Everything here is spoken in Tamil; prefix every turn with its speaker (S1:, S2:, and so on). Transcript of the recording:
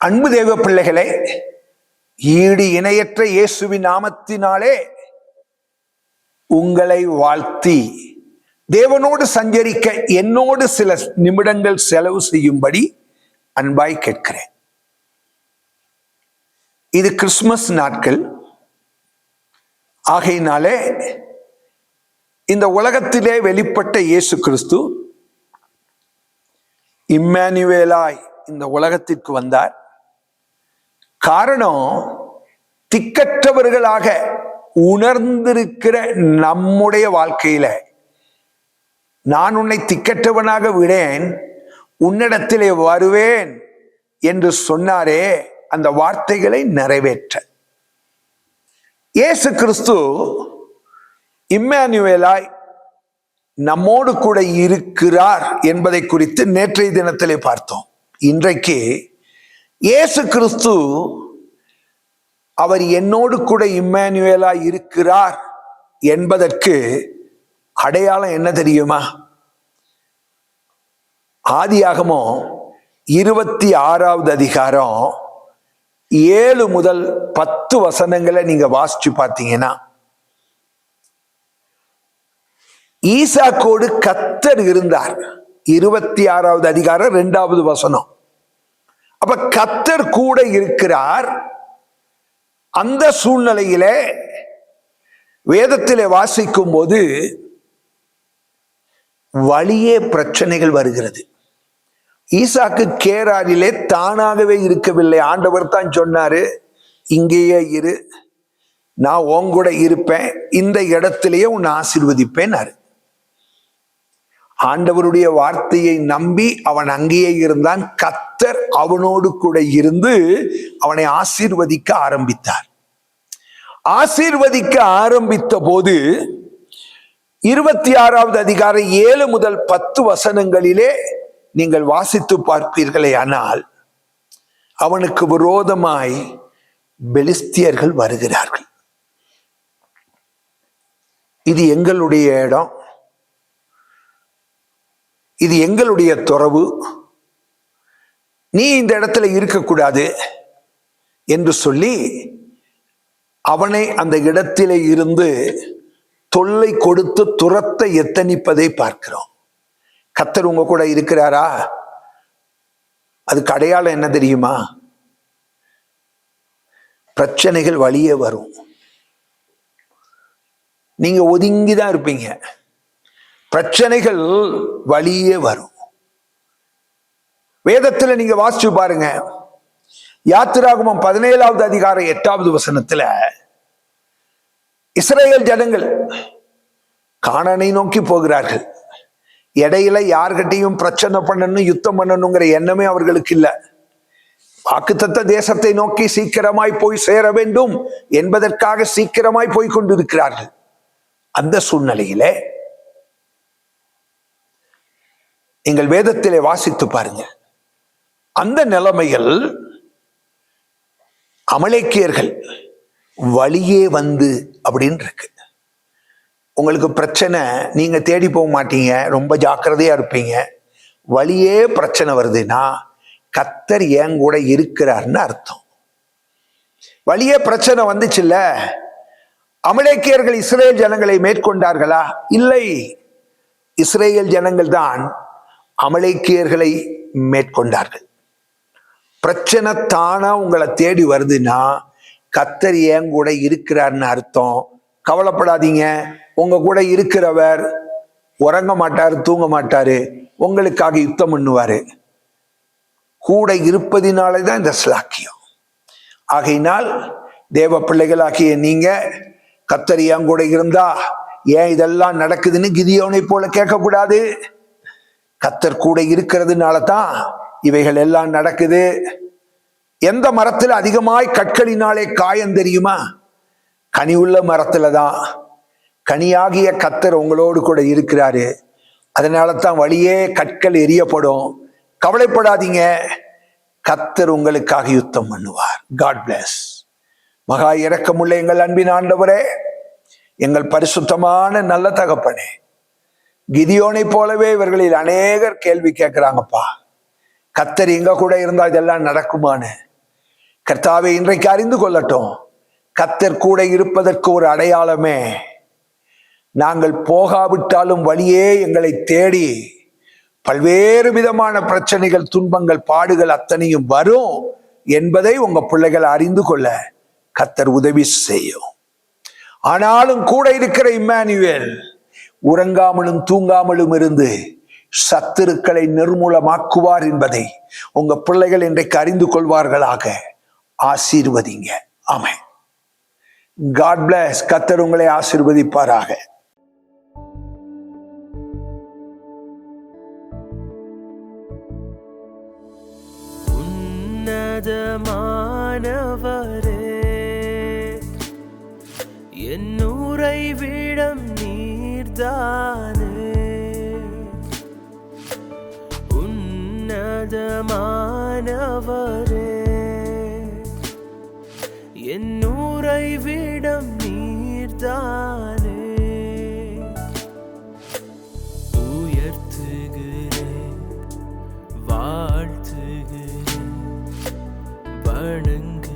S1: அன்பு தேவ பிள்ளைகளே, ஈடு இணையற்ற இயேசுவின் நாமத்தினாலே உங்களை வாழ்த்தி தேவனோடு சஞ்சரிக்க என்னோடு சில நிமிடங்கள் செலவு செய்யும்படி அன்பாய் கேட்கிறேன். இது கிறிஸ்துமஸ் நாட்கள் ஆகையினாலே இந்த உலகத்திலே வெளிப்பட்ட இயேசு கிறிஸ்து இம்மானுவேலாய் இந்த உலகத்திற்கு வந்தார். காரணம், திக்கற்றவர்களாக உணர்ந்திருக்கிற நம்முடைய வாழ்க்கையில நான் உன்னை திக்கற்றவனாக விடேன், உன்னிடத்திலே வருவேன் என்று சொன்னாரே, அந்த வார்த்தைகளை நிறைவேற்ற இயேசு கிறிஸ்து இம்மானுவேலாய் நம்மோடு கூட இருக்கிறார் என்பதை குறித்து நேற்றைய தினத்திலே பார்த்தோம். இன்றைக்கு இயேசு கிறிஸ்து அவர் என்னோடு கூட இம்மானுவேலாய் இருக்கிறார் என்பதற்கு அடையாளம் என்ன தெரியுமா? ஆதியாகமம் 26வது அதிகாரம் 7 முதல் 10 வசனங்களை நீங்க வாசிச்சு பார்த்தீங்கன்னா, ஈசாக்கோடு கர்த்தர் இருந்தார். 26வது அதிகாரம் 2வது வசனம். அப்ப கர்த்தர் கூட இருக்கிறார். அந்த சூழ்நிலையிலே வேதத்திலே வாசிக்கும் போது வழியே பிரச்சனைகள் வருகிறது. ஈசாக்கு கேராரிலே தானாகவே இருக்கவில்லை. ஆண்டவர் தான் சொன்னாரு, இங்கேயே இரு, நான் உன் கூட இருப்பேன், இந்த இடத்திலேயே உன்னை ஆசீர்வதிப்பேன். ஆண்டவருடைய வார்த்தையை நம்பி அவன் அங்கேயே இருந்தான். கர்த்தர் அவனோடு கூட இருந்து அவனை ஆசீர்வதிக்க ஆரம்பித்தார். ஆசீர்வதிக்க ஆரம்பித்த போது 26வது அதிகாரம் 7 முதல் 10 வசனங்களிலே நீங்கள் வாசித்து பார்ப்பீர்களே, ஆனால் அவனுக்கு விரோதமாய் பெலிஸ்தியர்கள் வருகிறார்கள். இது எங்களுடைய இடம், இது எங்களுடைய துறவு, நீ இந்த இடத்துல இருக்கக்கூடாது என்று சொல்லி அவனை அந்த இடத்திலே இருந்து தொல்லை கொடுத்து துரத்த எத்தனிப்பதை பார்க்கிறோம். கர்த்தர் உங்க கூட இருக்கிறாரா? அதுக்கு அடையாளம் என்ன தெரியுமா? பிரச்சனைகள் வழியே வரும். நீங்க ஒதுங்கிதான் இருப்பீங்க, பிரச்சனைகள் வழியே வரும். வேதத்துல நீங்க வாசிச்சு பாருங்க. யாத்திராகமம் 17வது அதிகாரம் 8வது வசனத்துல இஸ்ரவேல் ஜனங்கள் கானானை நோக்கி போகிறார்கள். இடையில யார்கிட்டையும் பிரச்சனை பண்ணணும், யுத்தம் பண்ணணுங்கிற எண்ணமே அவர்களுக்கு இல்லை. வாக்குத்தத்த தேசத்தை நோக்கி சீக்கிரமாய் போய் சேர வேண்டும் என்பதற்காக சீக்கிரமாய் போய் கொண்டிருக்கிறார்கள். அந்த சூழ்நிலையிலே நீங்கள் வேதத்திலே வாசித்து பாருங்க. அந்த நிலைமையில் அமலேக்கியர்கள் வழியே வந்து அப்படின்னு இருக்கு. உங்களுக்கு பிரச்சனை, நீங்க தேடி போக மாட்டீங்க, ரொம்ப ஜாக்கிரதையா இருப்பீங்க. வழியே பிரச்சனை வருதுன்னா கர்த்தர் என் கூட இருக்கிறார்னு அர்த்தம். வழியே பிரச்சனை வந்துச்சுல்ல, அமலேக்கியர்கள் இஸ்ரேல் ஜனங்களை மேற்கொண்டார்களா? இல்லை, இஸ்ரேல் ஜனங்கள் தான் அமலேக்கியர்களை மேற்கொண்டார்கள். பிரச்சனை தானா உங்களை தேடி வருதுன்னா கர்த்தர் என் கூட இருக்கிறார்னு அர்த்தம். கவலைப்படாதீங்க, உங்க கூட இருக்கிறவர் உறங்க மாட்டாரு, தூங்க மாட்டாரு, உங்களுக்காக யுத்தம் பண்ணுவாரு. கூட இருப்பதினாலேதான் இந்த ஸ்லாக்கியம். ஆகையினால் தேவ பிள்ளைகளாகிய நீங்க கர்த்தர் என் கூட இருந்தா ஏன் இதெல்லாம் நடக்குதுன்னு கிதியோனை போல கேட்கக்கூடாது. கர்த்தர் கூட இருக்கிறதுனால தான் இவைகள் எல்லாம் நடக்குது. எந்த மரத்துல அதிகமாய் கற்களினாலே காயம் தெரியுமா? கனி உள்ள மரத்துல தான். கனியாகிய கர்த்தர் உங்களோடு கூட இருக்கிறாரு. அதனால தான் வழியே கற்கள் எரியப்படும். கவலைப்படாதீங்க, கர்த்தர் உங்களுக்காக யுத்தம் பண்ணுவார். God bless. மகா இரக்கமுள்ள எங்கள் அன்பின் ஆண்டவரே, எங்கள் பரிசுத்தமான நல்ல தகப்பனே, கிதியோனை போலவே இவர்களில் அநேகர் கேள்வி கேட்கிறாங்கப்பா, கர்த்தர் எங்க கூட இருந்தா இதெல்லாம் நடக்குமான்னு. கர்த்தாவே, இன்றைக்கு அறிந்து கொள்ளட்டும், கர்த்தர் கூட இருப்பதற்கு ஒரு அடையாளமே, நாங்கள் போகாவிட்டாலும் வழியே எங்களை தேடி பல்வேறு விதமான பிரச்சனைகள், துன்பங்கள், பாடுகள் அத்தனையும் வரும் என்பதை உங்க பிள்ளைகள் அறிந்து கொள்ள கர்த்தர் உதவி செய்யும். ஆனாலும் கூட இருக்கிற இம்மானுவேல் உறங்காமலும் தூங்காமலும் இருந்து சத்துருக்களை நிர்மூலமாக்குவார் என்பதை உங்க பிள்ளைகள் இன்றைக்கு அறிந்து கொள்வார்களாக. ஆசீர்வதிங்க. ஆமென். God bless. கர்த்தர் உங்களை ஆசீர்வதிப்பாராக.
S2: உன்னதமானவரே, என் உறைவிடம் நீர்தானே. உன்னதமானவரே, என் உறைவிடம் நீர்தானே. உயர்த்துகிறேன், வாழ்த்துகிறேன், வணங்கு